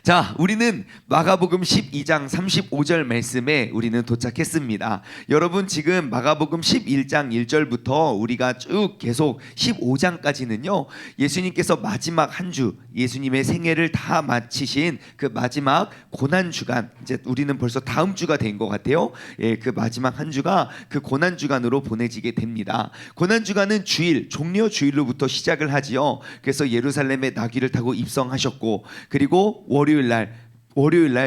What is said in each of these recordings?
자, 우리는 마가복음 12장 35절 말씀에 우리는 도착했습니다. 여러분, 지금 마가복음 11장 1절부터 우리가 쭉 계속 15장까지는요, 예수님께서 마지막 한 주, 예수님의 생애를 다 마치신 그 마지막 고난 주간, 이제 우리는 벌써 다음 주가 된 것 같아요. 예, 그 마지막 한 주가 그 고난 주간으로 보내지게 됩니다. 고난 주간은 주일, 종려 주일로부터 시작을 하지요. 그래서 예루살렘에 나귀를 타고 입성하셨고, 그리고 월요일 날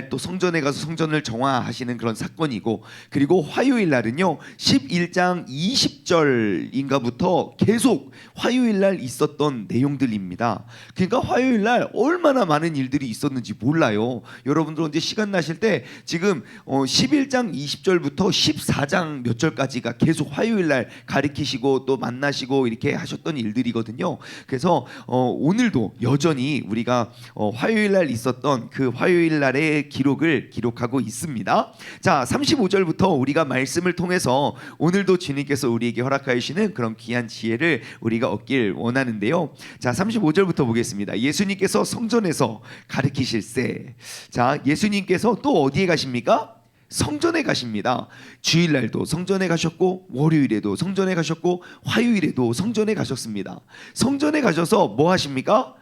또 성전에 가서 성전을 정화하시는 그런 사건이고, 그리고 화요일 날은요 11장 20절인가부터 계속 화요일 날 있었던 내용들입니다. 그러니까 화요일 날 얼마나 많은 일들이 있었는지 몰라요. 여러분들 언제 시간 나실 때 지금 11장 20절부터 14장 몇 절까지가 계속 화요일 날 가르치시고 또 만나시고 이렇게 하셨던 일들이거든요. 그래서 오늘도 여전히 우리가 화요일 날 있었던 그 화요일 날의 기록을 기록하고 있습니다. 자, 35절부터 우리가 말씀을 통해서 오늘도 주님께서 우리에게 허락하여 주시는 그런 귀한 지혜를 우리가 얻길 원하는데요. 자, 35절부터 보겠습니다. 예수님께서 성전에서 가르치실세. 자, 예수님께서 또 어디에 가십니까? 성전에 가십니다. 주일날도 성전에 가셨고, 월요일에도 성전에 가셨고, 화요일에도 성전에 가셨습니다. 성전에 가셔서 뭐 하십니까?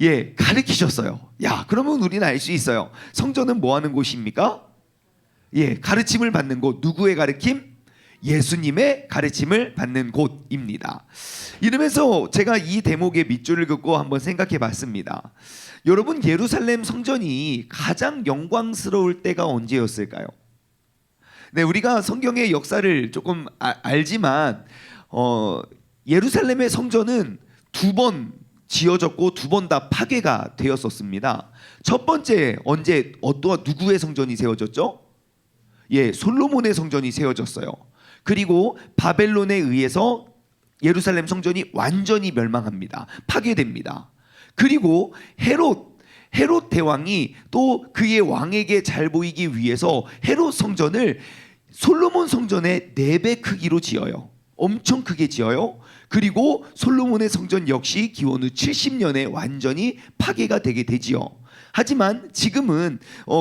예, 가르치셨어요. 야, 그러면 우리는 알 수 있어요. 성전은 뭐 하는 곳입니까? 예, 가르침을 받는 곳. 누구의 가르침? 예수님의 가르침을 받는 곳입니다. 이러면서 제가 이 대목의 밑줄을 긋고 한번 생각해 봤습니다. 여러분, 예루살렘 성전이 가장 영광스러울 때가 언제였을까요? 네, 우리가 성경의 역사를 조금 알지만 예루살렘의 성전은 두 번 지어졌고 두 번 다 파괴가 되었었습니다. 첫 번째 언제 누구의 성전이 세워졌죠? 예, 솔로몬의 성전이 세워졌어요. 그리고 바벨론에 의해서 예루살렘 성전이 완전히 멸망합니다. 파괴됩니다. 그리고 헤롯 대왕이 또 그의 왕에게 잘 보이기 위해서 헤롯 성전을 솔로몬 성전의 4배 크기로 지어요. 엄청 크게 지어요. 그리고 솔로몬의 성전 역시 기원 후 70년에 완전히 파괴가 되게 되지요. 하지만 지금은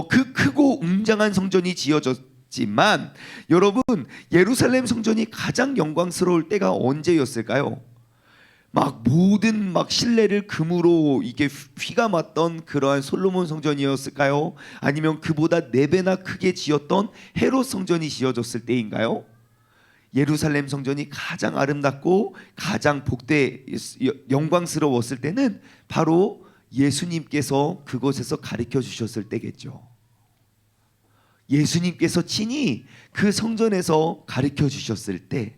그 크고 웅장한 성전이 지어졌지만, 여러분, 예루살렘 성전이 가장 영광스러울 때가 언제였을까요? 모든 신뢰를 금으로 이게 휘가 맞던 그러한 솔로몬 성전이었을까요? 아니면 그보다 4배나 크게 지었던 헤롯 성전이 지어졌을 때인가요? 예루살렘 성전이 가장 아름답고 가장 영광스러웠을 때는 바로 예수님께서 그곳에서 가르쳐 주셨을 때겠죠. 예수님께서 친히 그 성전에서 가르쳐 주셨을 때,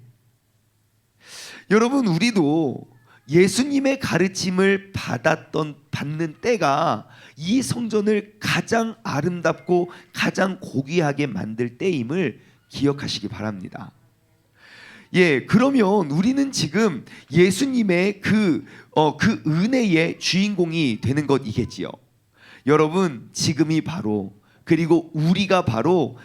여러분, 우리도 예수님의 가르침을 받는 때가 이 성전을 가장 아름답고 가장 고귀하게 만들 때임을 기억하시기 바랍니다. 예, 그러면 우리는 지금 예수님의 그 은혜의 주인공이 되는 것이겠지요. 여러분, 지금이 바로, 그리고 우리가 바로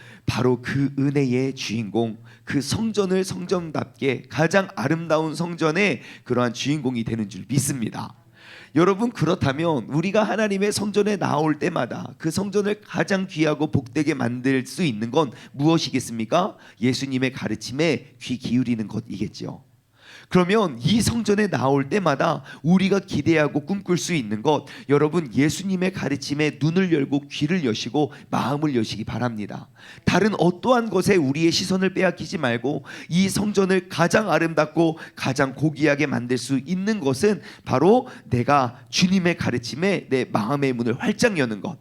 그 은혜의 주인공, 그 성전을 성전답게 가장 아름다운 성전의 그러한 주인공이 되는 줄 믿습니다. 여러분, 그렇다면 우리가 하나님의 성전에 나올 때마다 그 성전을 가장 귀하고 복되게 만들 수 있는 건 무엇이겠습니까? 예수님의 가르침에 귀 기울이는 것이겠지요. 그러면 이 성전에 나올 때마다 우리가 기대하고 꿈꿀 수 있는 것, 여러분, 예수님의 가르침에 눈을 열고 귀를 여시고 마음을 여시기 바랍니다. 다른 어떠한 것에 우리의 시선을 빼앗기지 말고 이 성전을 가장 아름답고 가장 고귀하게 만들 수 있는 것은 바로 내가 주님의 가르침에 내 마음의 문을 활짝 여는 것.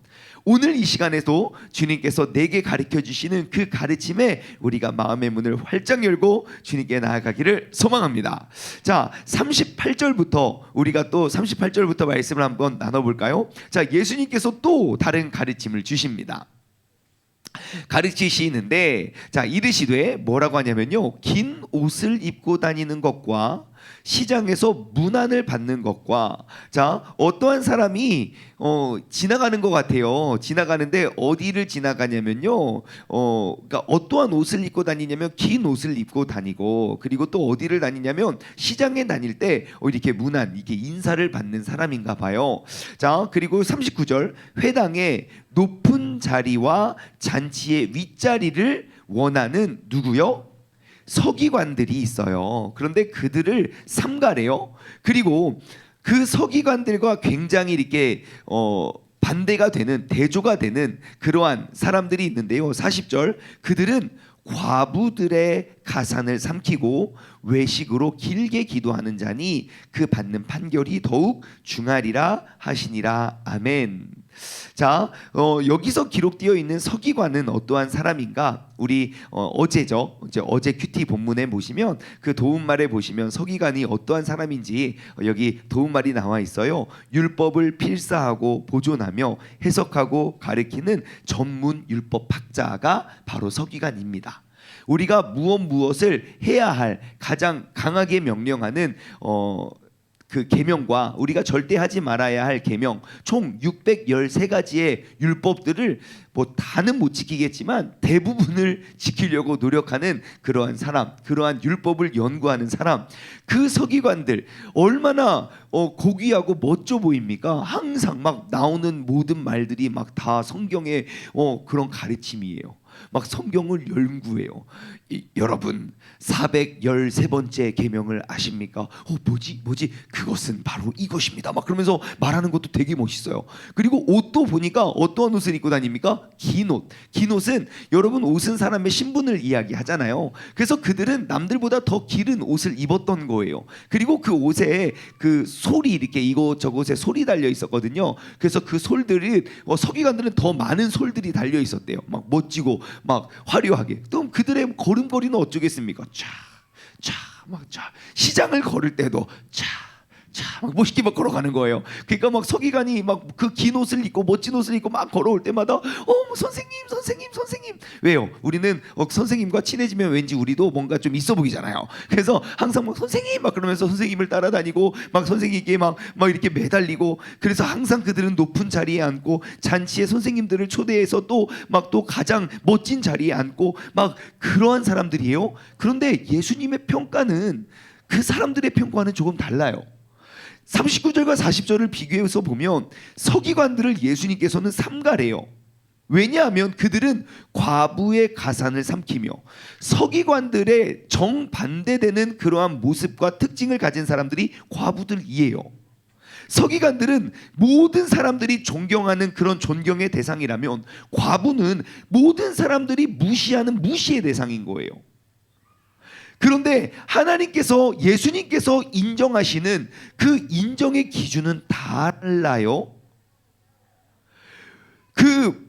오늘 이 시간에도 주님께서 내게 가르쳐 주시는 그 가르침에 우리가 마음의 문을 활짝 열고 주님께 나아가기를 소망합니다. 자, 38절부터 우리가 또 38절부터 말씀을 한번 나눠볼까요? 자, 예수님께서 또 다른 가르침을 주십니다. 가르치시는데, 자, 이르시되 뭐라고 하냐면요, 긴 옷을 입고 다니는 것과 시장에서 문안을 받는 것과, 자, 어떠한 사람이 지나가는 것 같아요. 지나가는데 어디를 지나가냐면요, 그러니까 어떠한 옷을 입고 다니냐면 긴 옷을 입고 다니고, 그리고 또 어디를 다니냐면 시장에 다닐 때 이렇게 문안, 이게 인사를 받는 사람인가 봐요. 자, 그리고 39절, 회당에 높은 자리와 잔치의 윗자리를 원하는 누구요? 서기관들이 있어요. 그런데 그들을 삼가래요. 그리고 그 서기관들과 굉장히 이렇게 반대가 되는, 대조가 되는 그러한 사람들이 있는데요. 40절, 그들은 과부들의 가산을 삼키고 외식으로 길게 기도하는 자니 그 받는 판결이 더욱 중하리라 하시니라. 아멘. 자, 여기서 기록되어 있는 서기관은 어떠한 사람인가? 우리 어제죠. 어제 큐티 본문에 보시면 그 도움말에 보시면 서기관이 어떠한 사람인지 여기 도움말이 나와 있어요. 율법을 필사하고 보존하며 해석하고 가르치는 전문 율법학자가 바로 서기관입니다. 우리가 무엇을 해야 할 가장 강하게 명령하는 그 계명과 우리가 절대 하지 말아야 할 계명, 총 613가지의 율법들을 뭐 다는 못 지키겠지만 대부분을 지키려고 노력하는 그러한 사람, 그러한 율법을 연구하는 사람, 그 서기관들 얼마나 고귀하고 멋져 보입니까? 항상 막 나오는 모든 말들이 막 다 성경의 그런 가르침이에요. 막 성경을 연구해요. 여러분 413번째 계명을 아십니까? 뭐지? 그것은 바로 이것입니다. 막 그러면서 말하는 것도 되게 멋있어요. 그리고 옷도 보니까 어떠한 옷을 입고 다닙니까? 긴 옷. 긴 옷은 여러분 옷은 사람의 신분을 이야기하잖아요. 그래서 그들은 남들보다 더 길은 옷을 입었던 거예요. 그리고 그 옷에 그 솔이 이렇게 이곳저곳에 솔이 달려 있었거든요. 그래서 그 솔들이 서기관들은 더 많은 솔들이 달려 있었대요. 막 멋지고 막 화려하게. 또 그들의 걸음걸이는 어쩌겠습니까? 막 시장을 걸을 때도 막 멋있게 막 걸어가는 거예요. 그러니까 막 서기관이 막 그 긴 옷을 입고 멋진 옷을 입고 막 걸어올 때마다 선생님. 왜요? 우리는 선생님과 친해지면 왠지 우리도 뭔가 좀 있어 보이잖아요. 그래서 항상 막 선생님 막 그러면서 선생님을 따라다니고 막 선생님께 막 이렇게 매달리고, 그래서 항상 그들은 높은 자리에 앉고 잔치에 선생님들을 초대해서 또 가장 멋진 자리에 앉고 막 그러한 사람들이에요. 그런데 예수님의 평가는 그 사람들의 평가와는 조금 달라요. 39절과 40절을 비교해서 보면 서기관들을 예수님께서는 삼가래요. 왜냐하면 그들은 과부의 가산을 삼키며, 서기관들의 정반대되는 그러한 모습과 특징을 가진 사람들이 과부들이에요. 서기관들은 모든 사람들이 존경하는 그런 존경의 대상이라면, 과부는 모든 사람들이 무시하는 무시의 대상인 거예요. 그런데 하나님께서, 예수님께서 인정하시는 그 인정의 기준은 달라요. 그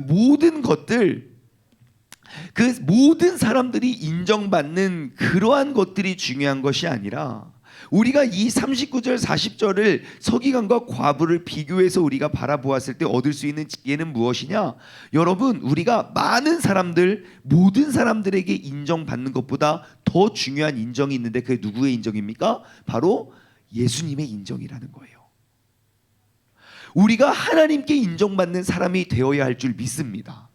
모든 것들, 그 모든 사람들이 인정받는 그러한 것들이 중요한 것이 아니라, 우리가 이 39절 40절을 서기관과 과부를 비교해서 우리가 바라보았을 때 얻을 수 있는 지혜는 무엇이냐? 여러분, 우리가 많은 사람들, 모든 사람들에게 인정받는 것보다 더 중요한 인정이 있는데, 그게 누구의 인정입니까? 바로 예수님의 인정이라는 거예요. 우리가 하나님께 인정받는 사람이 되어야 할 줄 믿습니다.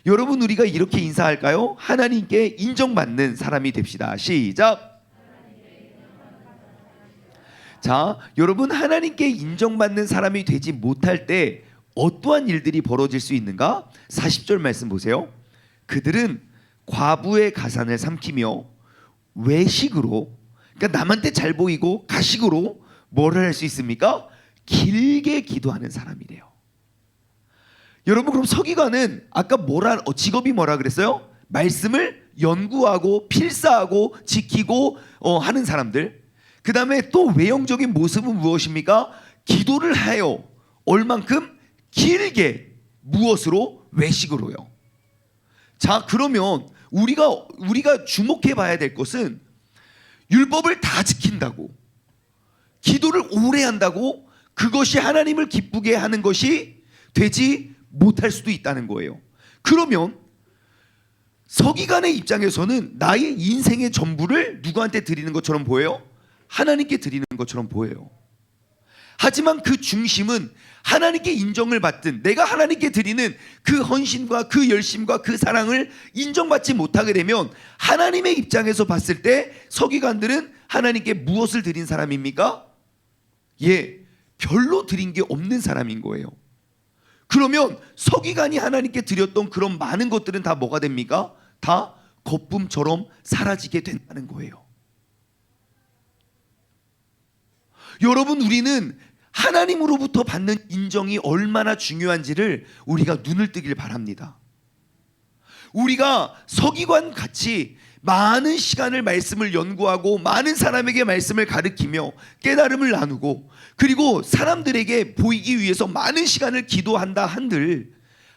여러분, 우리가 이렇게 인사할까요? 하나님께 인정받는 사람이 됩시다. 시작. 자, 여러분, 하나님께 인정받는 사람이 되지 못할 때 어떠한 일들이 벌어질 수 있는가? 40절 말씀 보세요. 그들은 과부의 가산을 삼키며 외식으로, 그러니까 남한테 잘 보이고 가식으로 뭐를 할 수 있습니까? 길게 기도하는 사람이래요. 여러분, 그럼 서기관은 아까 직업이 뭐라 그랬어요? 말씀을 연구하고 필사하고 지키고 하는 사람들. 그 다음에 또 외형적인 모습은 무엇입니까? 기도를 해요. 얼만큼? 길게. 무엇으로? 외식으로요. 자, 그러면 우리가 주목해 봐야 될 것은, 율법을 다 지킨다고, 기도를 오래 한다고 그것이 하나님을 기쁘게 하는 것이 되지 못할 수도 있다는 거예요. 그러면 서기관의 입장에서는 나의 인생의 전부를 누구한테 드리는 것처럼 보여요? 하나님께 드리는 것처럼 보여요. 하지만 그 중심은 하나님께 인정을 받든 내가 하나님께 드리는 그 헌신과 그 열심과 그 사랑을 인정받지 못하게 되면 하나님의 입장에서 봤을 때 서기관들은 하나님께 무엇을 드린 사람입니까? 예, 별로 드린 게 없는 사람인 거예요. 그러면 서기관이 하나님께 드렸던 그런 많은 것들은 다 뭐가 됩니까? 다 거품처럼 사라지게 된다는 거예요. 여러분, 우리는 하나님으로부터 받는 인정이 얼마나 중요한지를 우리가 눈을 뜨길 바랍니다. 우리가 서기관 같이 많은 시간을 말씀을 연구하고 많은 사람에게 말씀을 가르치며 깨달음을 나누고 그리고 사람들에게 보이기 위해서 많은 시간을 기도한다 한들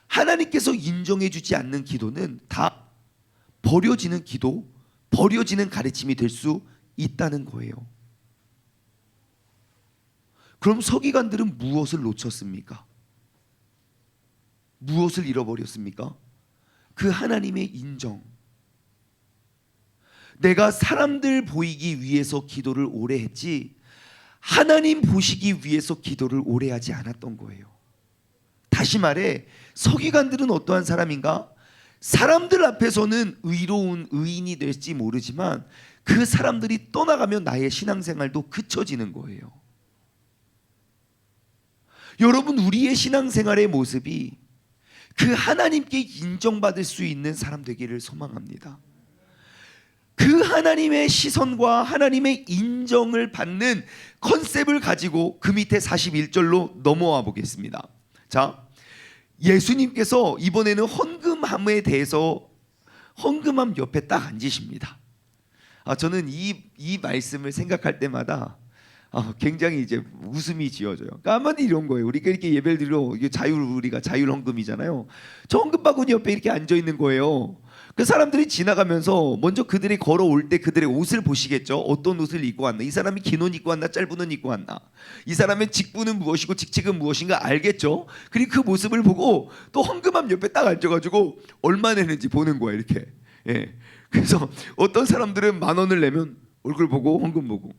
하나님께서 인정해 주지 않는 기도는 다 버려지는 기도, 버려지는 가르침이 될 수 있다는 거예요. 그럼 서기관들은 무엇을 놓쳤습니까? 무엇을 잃어버렸습니까? 그 하나님의 인정. 내가 사람들 보이기 위해서 기도를 오래 했지 하나님 보시기 위해서 기도를 오래 하지 않았던 거예요. 다시 말해 서기관들은 어떠한 사람인가? 사람들 앞에서는 의로운 의인이 될지 모르지만 그 사람들이 떠나가면 나의 신앙생활도 그쳐지는 거예요. 여러분, 우리의 신앙생활의 모습이 그 하나님께 인정받을 수 있는 사람 되기를 소망합니다. 그 하나님의 시선과 하나님의 인정을 받는 컨셉을 가지고 그 밑에 41절로 넘어와 보겠습니다. 자, 예수님께서 이번에는 헌금함에 대해서 헌금함 옆에 딱 앉으십니다. 저는 이 말씀을 생각할 때마다 굉장히 이제 웃음이 지어져요. 그러니까 한마디 이런 거예요. 우리가 이렇게 예배를 드리러 우리가 자율 헌금이잖아요. 저 헌금 바구니 옆에 이렇게 앉아 있는 거예요. 그 사람들이 지나가면서 먼저 그들이 걸어올 때 그들의 옷을 보시겠죠. 어떤 옷을 입고 왔나? 이 사람이 긴 옷 입고 왔나? 짧은 옷 입고 왔나? 이 사람의 직분은 무엇이고 직책은 무엇인가 알겠죠. 그리고 그 모습을 보고 또 헌금함 옆에 딱 앉아가지고 얼마 내는지 보는 거예요. 이렇게. 예. 그래서 어떤 사람들은 10,000원을 내면 얼굴 보고 헌금 보고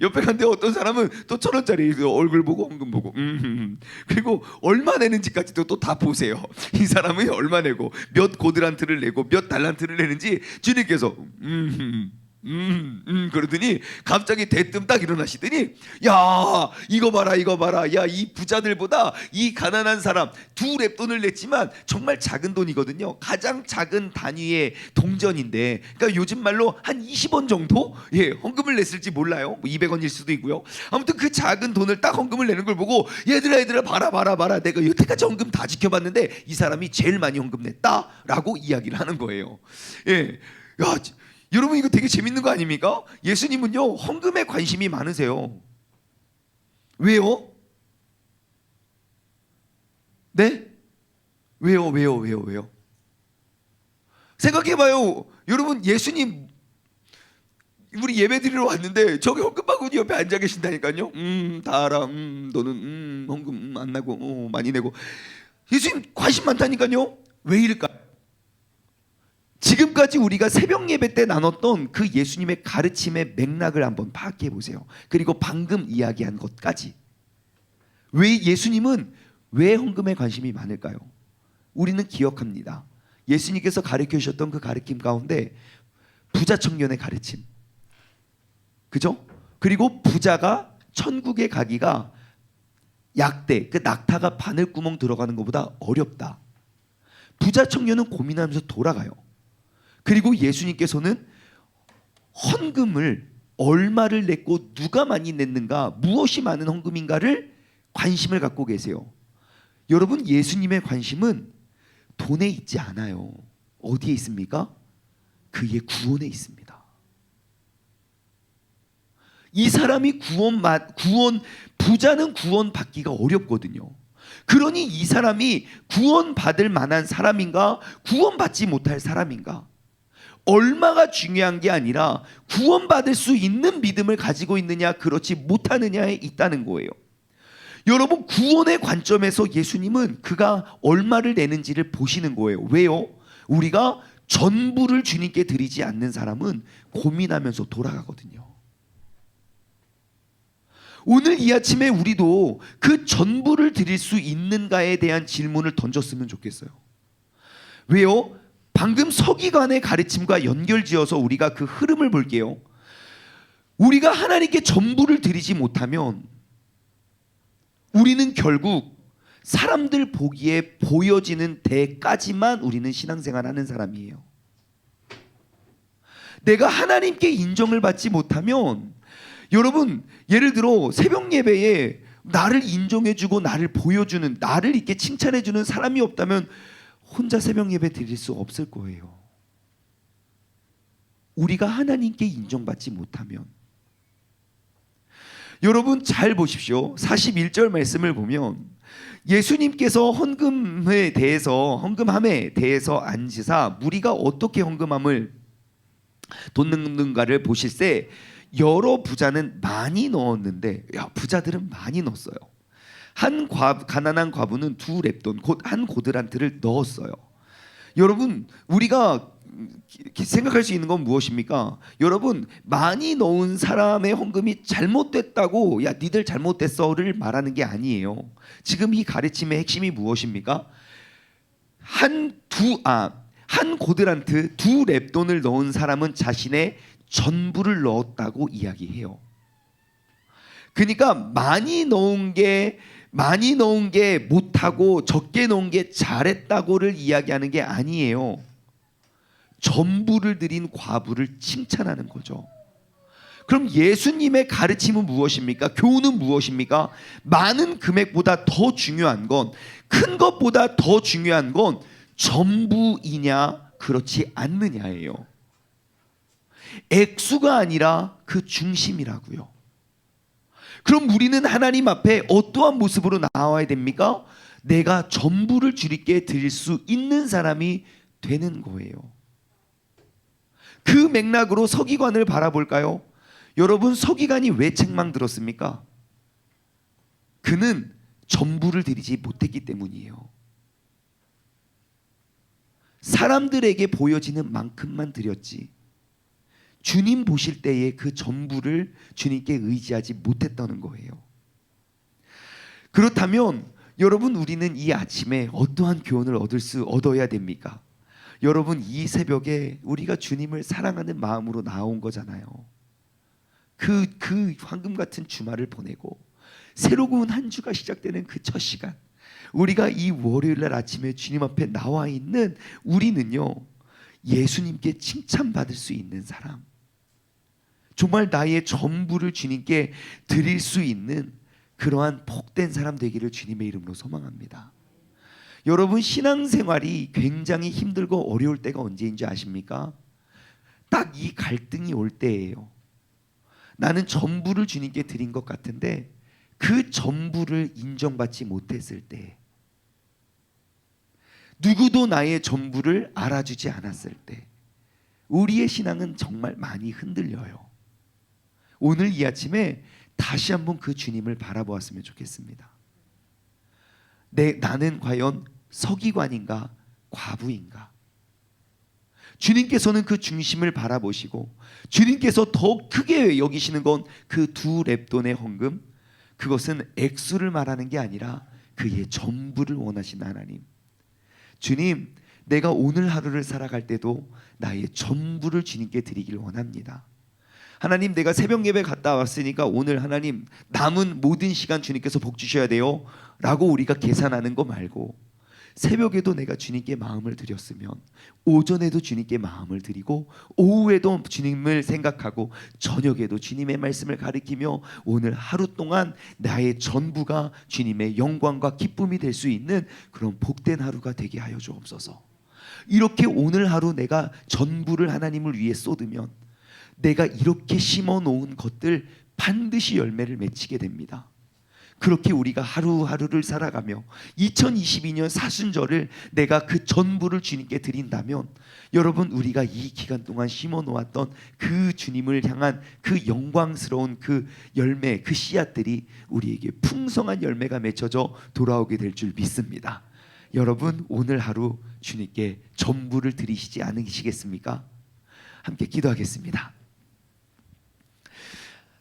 옆에 간데 어떤 사람은 또 1,000원짜리 얼굴 보고 헌금 보고 그리고 얼마 내는지까지도 또 다 보세요. 이 사람은 얼마 내고 몇 고드란트를 내고 몇 달란트를 내는지 주님께서 그러더니 갑자기 대뜸 딱 일어나시더니 야 이거 봐라 야 이 부자들보다 이 가난한 사람 두 렙돈을 냈지만 정말 작은 돈이거든요. 가장 작은 단위의 동전인데 그러니까 요즘 말로 한 20원 정도 헌금을 냈을지 몰라요. 뭐 200원일 수도 있고요. 아무튼 그 작은 돈을 딱 헌금을 내는 걸 보고 얘들아 봐라 내가 여태까지 헌금 다 지켜봤는데 이 사람이 제일 많이 헌금 냈다라고 이야기를 하는 거예요. 야 여러분 이거 되게 재밌는 거 아닙니까? 예수님은요 헌금에 관심이 많으세요. 왜요? 네? 왜요? 생각해봐요. 여러분 여러분 우리 예배 드리러 왔는데 저기 헌금 바구니 옆에 앉아 계신다니까요. 다 알아. 너는 헌금 안 내고 많이 내고. 예수님 관심 많다니까요. 왜 이럴까요? 지금까지 우리가 새벽 예배 때 나눴던 그 예수님의 가르침의 맥락을 한번 파악해 보세요. 그리고 방금 이야기한 것까지. 왜 예수님은 왜 헌금에 관심이 많을까요? 우리는 기억합니다. 예수님께서 가르쳐 주셨던 그 가르침 가운데 부자 청년의 가르침. 그죠? 그리고 부자가 천국에 가기가 약대, 그 낙타가 바늘구멍 들어가는 것보다 어렵다. 부자 청년은 고민하면서 돌아가요. 그리고 예수님께서는 헌금을 얼마를 냈고 누가 많이 냈는가, 무엇이 많은 헌금인가를 관심을 갖고 계세요. 여러분, 예수님의 관심은 돈에 있지 않아요. 어디에 있습니까? 그의 구원에 있습니다. 이 사람이 부자는 구원받기가 어렵거든요. 그러니 이 사람이 구원받을 만한 사람인가, 구원받지 못할 사람인가, 얼마가 중요한 게 아니라 구원받을 수 있는 믿음을 가지고 있느냐 그렇지 못하느냐에 있다는 거예요. 여러분, 구원의 관점에서 예수님은 그가 얼마를 내는지를 보시는 거예요. 왜요? 우리가 전부를 주님께 드리지 않는 사람은 고민하면서 돌아가거든요. 오늘 이 아침에 우리도 그 전부를 드릴 수 있는가에 대한 질문을 던졌으면 좋겠어요. 왜요? 방금 서기관의 가르침과 연결지어서 우리가 그 흐름을 볼게요. 우리가 하나님께 전부를 드리지 못하면 우리는 결국 사람들 보기에 보여지는 데까지만 우리는 신앙생활하는 사람이에요. 내가 하나님께 인정을 받지 못하면, 여러분 예를 들어 새벽 예배에 나를 인정해주고 나를 보여주는, 나를 이렇게 칭찬해주는 사람이 없다면 혼자 새벽 예배 드릴 수 없을 거예요. 우리가 하나님께 인정받지 못하면. 여러분 잘 보십시오. 41절 말씀을 보면 예수님께서 헌금함에 대해서 앉으사 무리가 어떻게 헌금함을 돋는가를 보실세 여러 부자는 많이 넣었는데, 부자들은 많이 넣었어요. 가난한 과부는 2렙돈 곧 한 고드란트를 넣었어요. 여러분 우리가 생각할 수 있는 건 무엇입니까? 여러분 많이 넣은 사람의 헌금이 잘못됐다고 야 니들 잘못됐어를 말하는 게 아니에요. 지금 이 가르침의 핵심이 무엇입니까? 한 고드란트 2렙돈을 넣은 사람은 자신의 전부를 넣었다고 이야기해요. 그러니까 많이 넣은 게 못하고 적게 넣은 게 잘했다고를 이야기하는 게 아니에요. 전부를 드린 과부를 칭찬하는 거죠. 그럼 예수님의 가르침은 무엇입니까? 교훈은 무엇입니까? 많은 금액보다 더 중요한 건, 큰 것보다 더 중요한 건 전부이냐 그렇지 않느냐예요. 액수가 아니라 그 중심이라고요. 그럼 우리는 하나님 앞에 어떠한 모습으로 나와야 됩니까? 내가 전부를 주님께 드릴 수 있는 사람이 되는 거예요. 그 맥락으로 서기관을 바라볼까요? 여러분 서기관이 왜 책망 들었습니까? 그는 전부를 드리지 못했기 때문이에요. 사람들에게 보여지는 만큼만 드렸지 주님 보실 때에 그 전부를 주님께 의지하지 못했다는 거예요. 그렇다면 여러분 우리는 이 아침에 어떠한 교훈을 얻어야 됩니까? 여러분 이 새벽에 우리가 주님을 사랑하는 마음으로 나온 거잖아요. 그 황금 같은 주말을 보내고 새로운 한 주가 시작되는 그 첫 시간, 우리가 이 월요일날 아침에 주님 앞에 나와 있는 우리는요, 예수님께 칭찬받을 수 있는 사람, 정말 나의 전부를 주님께 드릴 수 있는 그러한 복된 사람 되기를 주님의 이름으로 소망합니다. 여러분 신앙생활이 굉장히 힘들고 어려울 때가 언제인지 아십니까? 딱 이 갈등이 올 때예요. 나는 전부를 주님께 드린 것 같은데 그 전부를 인정받지 못했을 때, 누구도 나의 전부를 알아주지 않았을 때 우리의 신앙은 정말 많이 흔들려요. 오늘 이 아침에 다시 한번 그 주님을 바라보았으면 좋겠습니다. 나는 과연 서기관인가 과부인가? 주님께서는 그 중심을 바라보시고 주님께서 더 크게 여기시는 건 그 2렙돈의 헌금, 그것은 액수를 말하는 게 아니라 그의 전부를 원하시는 하나님. 주님, 내가 오늘 하루를 살아갈 때도 나의 전부를 주님께 드리길 원합니다. 하나님, 내가 새벽 예배 갔다 왔으니까 오늘 하나님 남은 모든 시간 주님께서 복 주셔야 돼요 라고 우리가 계산하는 거 말고, 새벽에도 내가 주님께 마음을 드렸으면 오전에도 주님께 마음을 드리고 오후에도 주님을 생각하고 저녁에도 주님의 말씀을 가리키며 오늘 하루 동안 나의 전부가 주님의 영광과 기쁨이 될 수 있는 그런 복된 하루가 되게 하여 주옵소서. 이렇게 오늘 하루 내가 전부를 하나님을 위해 쏟으면 내가 이렇게 심어 놓은 것들 반드시 열매를 맺히게 됩니다. 그렇게 우리가 하루하루를 살아가며 2022년 사순절을 내가 그 전부를 주님께 드린다면, 여러분 우리가 이 기간 동안 심어 놓았던 그 주님을 향한 그 영광스러운 그 열매, 그 씨앗들이 우리에게 풍성한 열매가 맺혀져 돌아오게 될 줄 믿습니다. 여러분 오늘 하루 주님께 전부를 드리시지 않으시겠습니까? 함께 기도하겠습니다.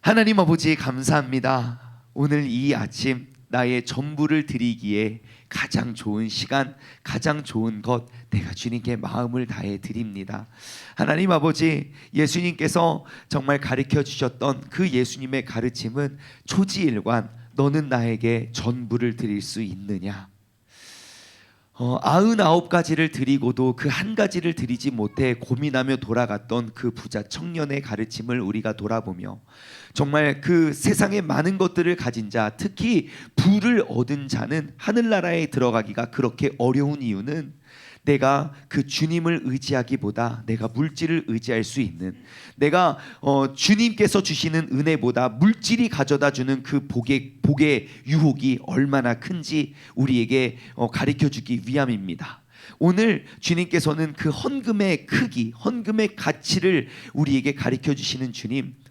하나님 아버지 감사합니다. 오늘 이 아침 나의 전부를 드리기에 가장 좋은 시간, 가장 좋은 것 내가 주님께 마음을 다해 드립니다. 하나님 아버지, 예수님께서 정말 가르쳐 주셨던 그 예수님의 가르침은 초지일관, 너는 나에게 전부를 드릴 수 있느냐? 99가지를 드리고도 그 한 가지를 드리지 못해 고민하며 돌아갔던 그 부자 청년의 가르침을 우리가 돌아보며 정말 그 세상에 많은 것들을 가진 자, 특히 부를 얻은 자는 하늘나라에 들어가기가 그렇게 어려운 이유는 내가 그 주님을 의지하기보다 내가 물질을 의지할 수 있는, 내가 주님께서 주시는 은혜보다 물질이 가져다주는 그 복의 유혹이 얼마나 큰지 우리에게 가르쳐주기 위함입니다. 오늘 주님께서는 그 헌금의 크기, 헌금의 가치를 우리에게 가르쳐주시는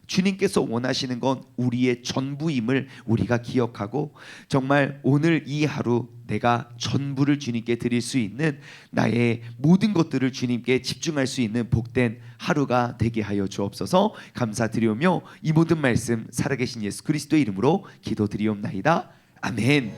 주님께서 원하시는 건 우리의 전부임을 우리가 기억하고 정말 오늘 이 하루 내가 전부를 주님께 드릴 수 있는, 나의 모든 것들을 주님께 집중할 수 있는 복된 하루가 되게 하여 주옵소서. 감사드리오며 이 모든 말씀 살아계신 예수 그리스도의 이름으로 기도드리옵나이다. 아멘.